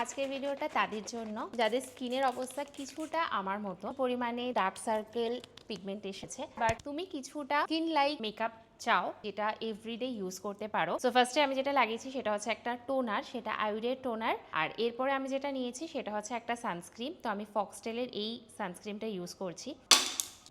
আজকের ভিডিওটা তাদের জন্য যাদের স্কিনের অবস্থা কিছুটা আমার মতো পরিমাণে ডার্ক সার্কেল পিগমেন্ট এসেছে, বাট তুমি কিছুটা স্কিন লাইক মেকআপ চাও যেটা এভরিডে ইউজ করতে পারো। সো ফার্স্টে আমি যেটা লাগিয়েছি সেটা হচ্ছে একটা টোনার, সেটা আয়ুরের টোনার। আর এরপরে আমি যেটা নিয়েছি সেটা হচ্ছে একটা সানস্ক্রিন। তো আমি ফক্সটেলের এই সানস্ক্রিনটা ইউজ করছি।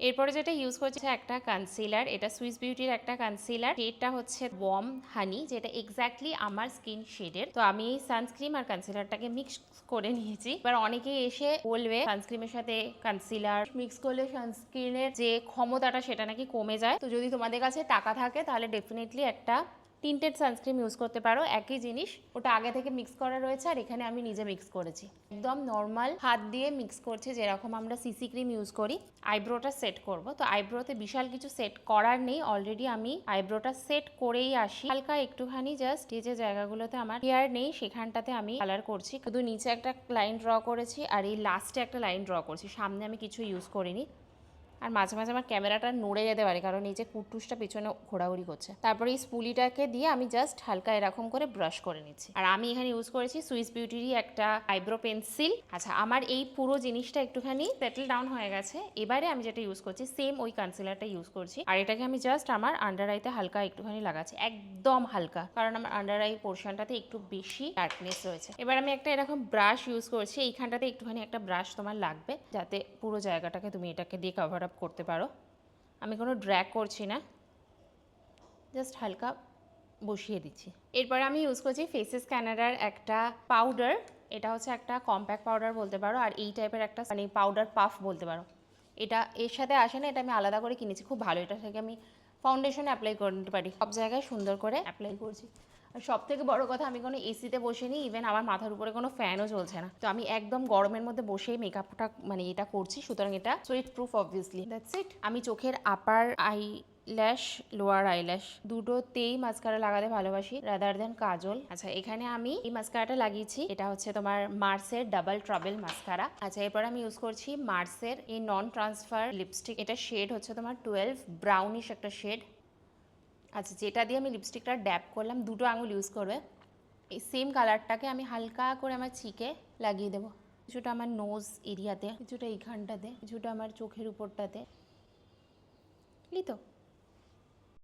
এরপরে যেটা ইউজ করছে একটা কনসিলার, এটা সুইস বিউটির একটা কনসিলার, শেডটা হচ্ছে ওয়ার্ম হানি, যেটা এক্স্যাক্টলি আমার স্কিন শেডের। তো আমি এই সানস্ক্রিন আর কনসিলারটাকে মিক্স করে নিয়েছি। এবার অনেকেই এসে বলবে সানস্ক্রিনের সাথে কনসিলার মিক্স করলে সানস্ক্রিনের যে ক্ষমতাটা সেটা নাকি কমে যায়। তো যদি তোমাদের কাছে টাকা থাকে তাহলে ডেফিনেটলি একটা টিন্টেড সানস্ক্রিন ইউজ করতে পারো। একই জিনিস, ওটা আগে থেকে মিক্স করা রয়েছে আর এখানে আমি নিজে মিক্স করেছি। একদম নর্মাল হাত দিয়ে মিক্স করছি, যেরকম আমরা সিসি ক্রিম ইউজ করি। আইব্রোটা সেট করব, তো আইব্রোতে বিশাল কিছু সেট করার নেই, অলরেডি আমি আইব্রোটা সেট করেই আসি। হালকা একটুখানি জাস্ট যে জায়গাগুলোতে আমার হেয়ার নেই সেখানটাতে আমি কালার করছি। শুধু নিচে একটা লাইন ড্র করেছি আর এই লাস্টে একটা লাইন ড্র করছি, সামনে আমি কিছু ইউজ করিনি। আর মাঝে মাঝে আমার ক্যামেরাটা নড়ে যেতে পারে কারণ এই যে কুটুসটা পিছনে ঘোরাঘুরি করছে। তারপরে এই স্পুলিটাকে দিয়ে আমি জাস্ট হালকা এরকম করে ব্রাশ করে নিচ্ছি। আর আমি এখানে ইউজ করেছি সুইস বিউটিরই একটা আইব্রো পেন্সিল। আচ্ছা, আমার এই পুরো জিনিসটা একটুখানি সেটেল ডাউন হয়ে গেছে। এবারে আমি যেটা ইউজ করছি সেম ওই কনসিলারটা ইউজ করছি, আর এটাকে আমি জাস্ট আমার আন্ডার আইতে হালকা একটুখানি লাগাচ্ছি, একদম হালকা, কারণ আমার আন্ডার আই পোর্শনটাতে একটু বেশি ডার্কনেস রয়েছে। এবার আমি একটা এরকম ব্রাশ ইউজ করছি, এইখানটাতে একটুখানি একটা ব্রাশ তোমার লাগবে যাতে পুরো জায়গাটাকে তুমি এটাকে দিয়ে কভার আপ করতে পারো। আমি কোনো ড্র্যাগ করছি না, জাস্ট হালকা বসিয়ে দিচ্ছি। এরপরে আমি ইউজ করছি ফেসেস ক্যানাডার একটা পাউডার, এটা হচ্ছে একটা কম্প্যাক্ট পাউডার বলতে পারো, আর এই টাইপের একটা মানে পাউডার পাফ বলতে পারো। এটা এর সাথে আসে না, এটা আমি আলাদা করে কিনেছি, খুব ভালো। এটা থেকে আমি ফাউন্ডেশন অ্যাপ্লাই করে নিতে পারি, সব জায়গায় সুন্দর করে অ্যাপ্লাই করছি। আর সব থেকে বড় কথা, আমি কোনো এসিতে বসে নিই, ইভেন আমার মাথার উপরে কোনো ফ্যানও চলছে না, তো আমি একদম গরমের মধ্যে বসেই মেকআপটা মানে এটা করছি, সুতরাং এটা sweet proof obviously. That's it. আমি চোখের আপার আই ল্যাশ লোয়ার আইল্যাশ দুটোতেই মাস্কারা লাগাতে ভালোবাসি রাদার দেন কাজল। আচ্ছা, এখানে আমি এই মাস্কারাটা লাগিয়েছি, এটা হচ্ছে তোমার মার্সের ডাবল ট্রাবেল মাস্কারা। আচ্ছা, এরপর আমি ইউজ করছি মার্সের এই নন ট্রান্সফার লিপস্টিক, এটা শেড হচ্ছে তোমার 12, ব্রাউনিশ একটা শেড। আচ্ছা, যেটা দিয়ে আমি লিপস্টিকটা ড্যাপ করলাম, দুটো আঙুল ইউজ করবে। এই সেম কালারটাকে আমি হালকা করে আমার চিকে লাগিয়ে দেবো, কিছুটা আমার নোজ এরিয়াতে, কিছুটা এইখানটাতে, কিছুটা আমার চোখের উপরটাতে, তো